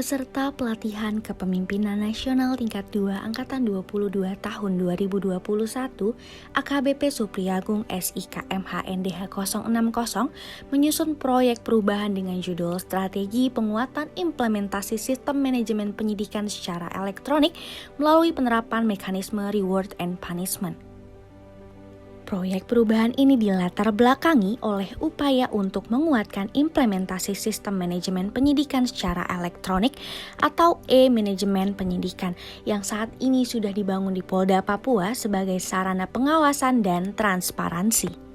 Peserta pelatihan kepemimpinan nasional tingkat 2 Angkatan 22 tahun 2021 AKBP Supriagung SIKMH NDH 060 menyusun proyek perubahan dengan judul Strategi Penguatan Implementasi Sistem Manajemen Pendidikan secara Elektronik melalui penerapan mekanisme Reward and Punishment. Proyek perubahan ini dilatar belakangi oleh upaya untuk menguatkan implementasi sistem manajemen pendidikan secara elektronik atau e-manajemen pendidikan yang saat ini sudah dibangun di Polda Papua sebagai sarana pengawasan dan transparansi.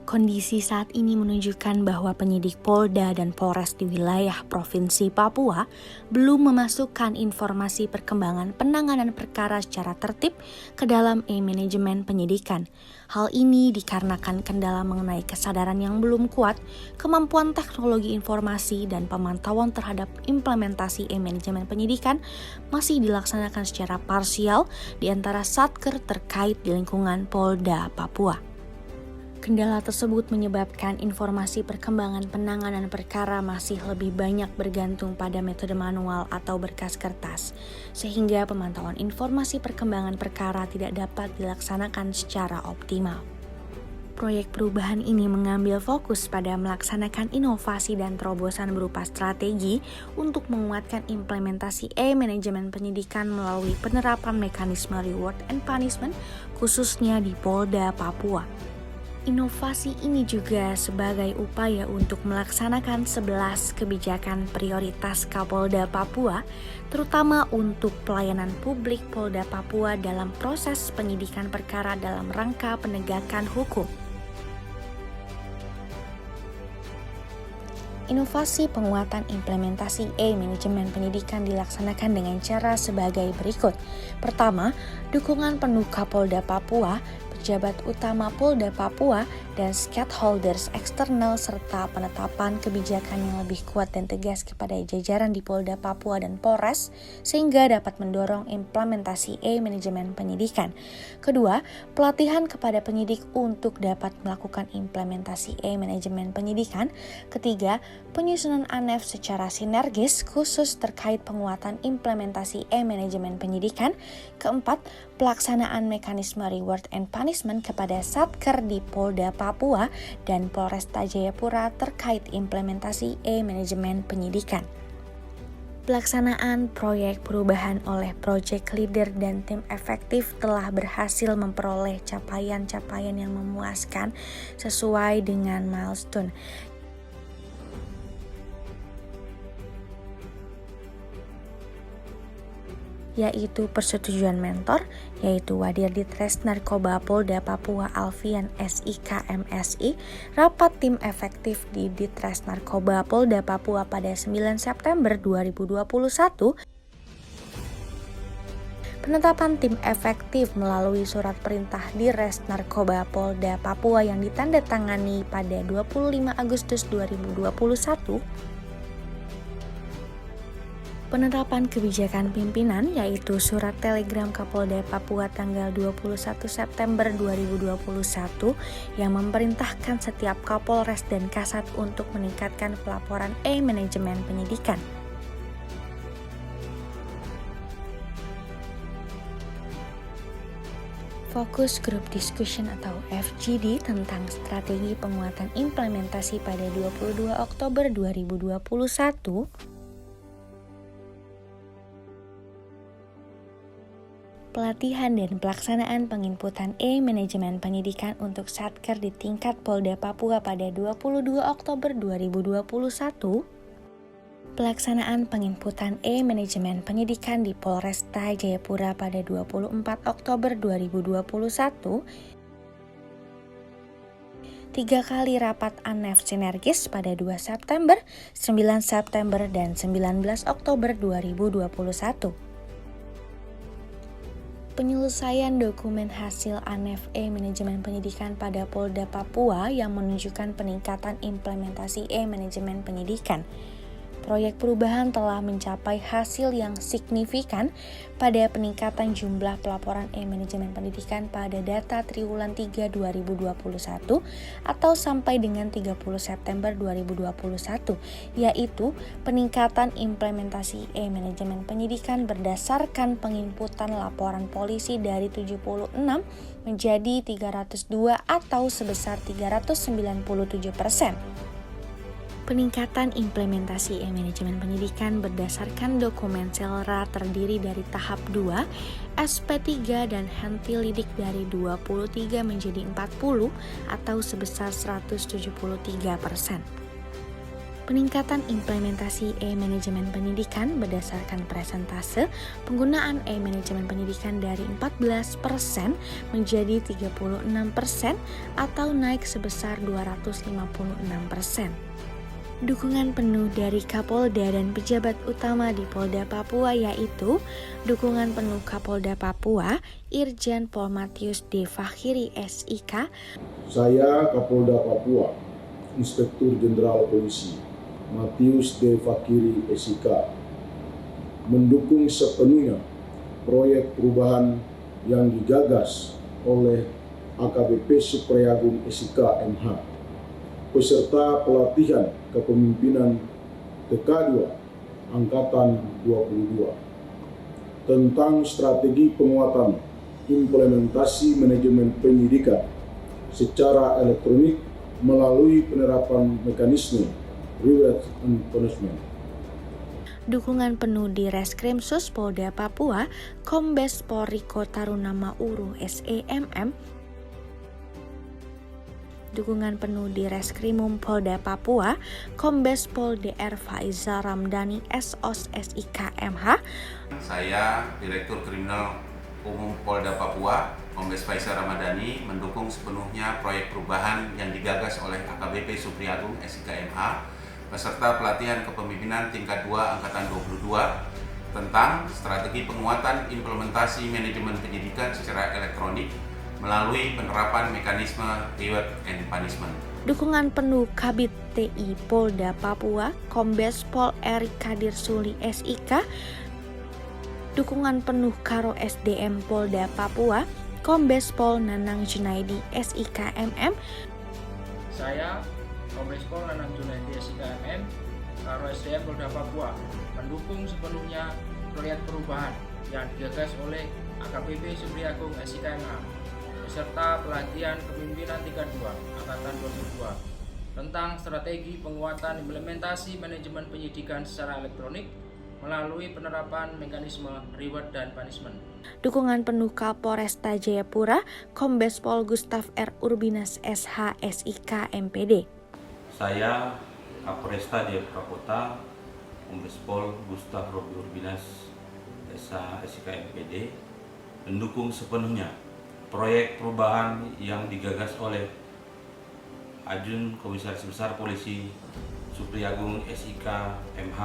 Kondisi saat ini menunjukkan bahwa penyidik Polda dan Polres di wilayah Provinsi Papua belum memasukkan informasi perkembangan penanganan perkara secara tertib ke dalam e-manajemen penyidikan. Hal ini dikarenakan kendala mengenai kesadaran yang belum kuat, kemampuan teknologi informasi, dan pemantauan terhadap implementasi e-manajemen penyidikan masih dilaksanakan secara parsial di antara satker terkait di lingkungan Polda Papua. Kendala tersebut menyebabkan informasi perkembangan penanganan perkara masih lebih banyak bergantung pada metode manual atau berkas kertas, sehingga pemantauan informasi perkembangan perkara tidak dapat dilaksanakan secara optimal. Proyek perubahan ini mengambil fokus pada melaksanakan inovasi dan terobosan berupa strategi untuk menguatkan implementasi e-manajemen pendidikan melalui penerapan mekanisme Reward and Punishment khususnya di Polda Papua. Inovasi ini juga sebagai upaya untuk melaksanakan 11 kebijakan prioritas Kapolda Papua, terutama untuk pelayanan publik Polda Papua dalam proses penyidikan perkara dalam rangka penegakan hukum. Inovasi penguatan implementasi e-manajemen pendidikan dilaksanakan dengan cara sebagai berikut. Pertama, dukungan penuh Kapolda Papua, pejabat utama Polda Papua, dan stakeholders eksternal serta penetapan kebijakan yang lebih kuat dan tegas kepada jajaran di Polda Papua dan Polres sehingga dapat mendorong implementasi e-manajemen penyidikan. Kedua, pelatihan kepada penyidik untuk dapat melakukan implementasi e-manajemen penyidikan. Ketiga, penyusunan ANEF secara sinergis khusus terkait penguatan implementasi e-manajemen penyidikan. Keempat, pelaksanaan mekanisme Reward and Punishment kepada satker di Polda Papua dan Polresta Jayapura terkait implementasi e-manajemen penyidikan. Pelaksanaan proyek perubahan oleh project leader dan tim efektif telah berhasil memperoleh capaian-capaian yang memuaskan sesuai dengan milestone, yaitu persetujuan mentor, yaitu Wadir Ditres Narkoba Polda Papua Alfian SIKMSI, rapat tim efektif di Ditres Narkoba Polda Papua pada 9 September 2021, penetapan tim efektif melalui surat perintah Dires Narkoba Polda Papua yang ditandatangani pada 25 Agustus 2021, penetapan kebijakan pimpinan yaitu surat telegram Kapolda Papua tanggal 21 September 2021 yang memerintahkan setiap Kapolres dan Kasat untuk meningkatkan pelaporan e-manajemen penyidikan. Fokus Group Discussion atau FGD tentang strategi penguatan implementasi pada 22 Oktober 2021. Pelatihan dan pelaksanaan penginputan e-manajemen pendidikan untuk satker di tingkat Polda Papua pada 22 Oktober 2021. Pelaksanaan penginputan e-manajemen pendidikan di Polresta Jayapura pada 24 Oktober 2021. 3 kali rapat ANEF sinergis pada 2 September, 9 September, dan 19 Oktober 2021. Penyelesaian dokumen hasil ANEF e-manajemen pendidikan pada Polda Papua yang menunjukkan peningkatan implementasi e-manajemen pendidikan. proyek perubahan telah mencapai hasil yang signifikan pada peningkatan jumlah pelaporan e-manajemen pendidikan pada data triwulan 3 2021 atau sampai dengan 30 September 2021, yaitu peningkatan implementasi e-manajemen pendidikan berdasarkan penginputan laporan polisi dari 76 menjadi 302 atau sebesar 397%. Peningkatan implementasi e-manajemen pendidikan berdasarkan dokumen Selra terdiri dari tahap 2, SP3 dan henti lidik dari 23 menjadi 40 atau sebesar 173%. Peningkatan implementasi e-manajemen pendidikan berdasarkan persentase penggunaan e-manajemen pendidikan dari 14% menjadi 36% atau naik sebesar 256%. Dukungan penuh dari Kapolda dan pejabat utama di Polda Papua yaitu dukungan penuh Kapolda Papua, Irjen Pol Matius D. Fakhiri SIK. Saya Kapolda Papua, Inspektur Jenderal Polisi Matius D. Fakhiri SIK, mendukung sepenuhnya proyek perubahan yang digagas oleh AKBP Supriyagung SIK MH peserta pelatihan kepemimpinan TK2 Angkatan 22 tentang strategi penguatan implementasi manajemen penyidikan secara elektronik melalui penerapan mekanisme reward and punishment. Dukungan penuh di Reskrimsus Polda Papua, Kombes Pol Riko Taruna Mauru SEMM. Dukungan penuh di Reskrimum Polda Papua, Kombes Pol DR Faizal Ramdhani SOS SIK MH. Saya Direktur Kriminal Umum Polda Papua, Kombes Faizal Ramdhani, mendukung sepenuhnya proyek perubahan yang digagas oleh AKBP Supriyagung SIK MH beserta pelatihan kepemimpinan tingkat 2 Angkatan 22 tentang strategi penguatan implementasi manajemen pendidikan secara elektronik melalui penerapan mekanisme reward and punishment. Dukungan penuh Kabid TI Polda Papua, Kombes Pol Erik Kadir Suli SIK. Dukungan penuh Karo SDM Polda Papua, Kombes Pol Nanang Junaidi SIK MM. Saya Kombes Pol Nanang Junaidi SIK MM, Karo SDM Polda Papua, mendukung sepenuhnya proyek perubahan yang digagas oleh AKBP Supriyagung SIK MH beserta pelatihan kepemimpinan tingkat 2 Angkatan 22 tentang strategi penguatan implementasi manajemen penyidikan secara elektronik melalui penerapan mekanisme reward dan punishment. Dukungan penuh Kapolresta Jayapura, Kombes Pol Gustaf R. Urbinas SH SIK MPD. Saya Kapolresta Jayapura Kota, Kombes Pol Gustaf R. Urbinas SH SIK MPD, mendukung sepenuhnya proyek perubahan yang digagas oleh Ajun Komisaris Besar Polisi Supriyagung SIK MH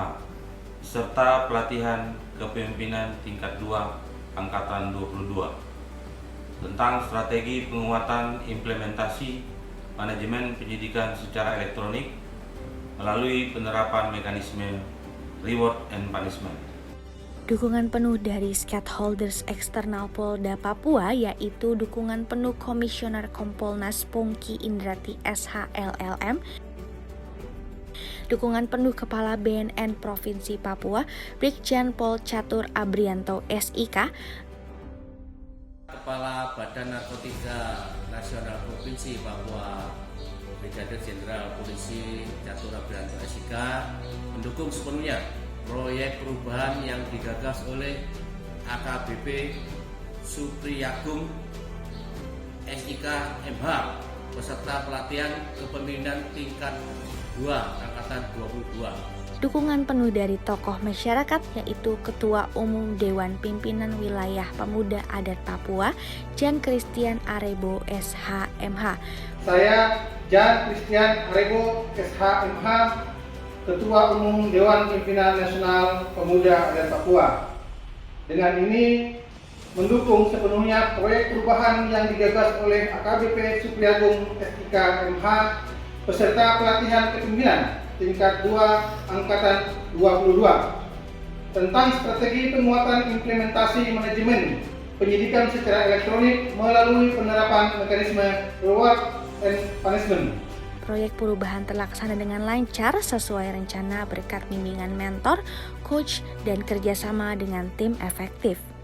serta pelatihan kepemimpinan tingkat 2 Angkatan 22 tentang strategi penguatan implementasi manajemen pendidikan secara elektronik melalui penerapan mekanisme reward and punishment. Dukungan penuh dari stakeholders eksternal Polda Papua yaitu dukungan penuh Komisioner Kompolnas Pungki Indrati SH LLM. Dukungan penuh Kepala BNN Provinsi Papua, Brigjen Pol Catur Abrianto SIK. Kepala Badan Narkotika Nasional Provinsi Papua, Brigadir Jenderal Polisi Catur Abrianto SIK, mendukung sepenuhnya proyek perubahan yang digagas oleh AKBP Supriyagung SIK MH beserta pelatihan kepemimpinan tingkat 2 Angkatan 22. Dukungan penuh dari tokoh masyarakat yaitu Ketua Umum Dewan Pimpinan Wilayah Pemuda Adat Papua, Jan Christian Arebo SH MH. Saya Jan Christian Arebo SH MH, Ketua Umum Dewan Pimpinan Nasional Pemuda Adat Papua. Dengan ini mendukung sepenuhnya proyek perubahan yang digagas oleh AKBP Supriyagung SIK MH beserta pelatihan kepemimpinan tingkat 2 Angkatan tentang strategi penguatan implementasi manajemen penyidikan secara elektronik melalui penerapan mekanisme reward and punishment. Proyek perubahan terlaksana dengan lancar sesuai rencana berkat bimbingan mentor, coach, dan kerjasama dengan tim efektif.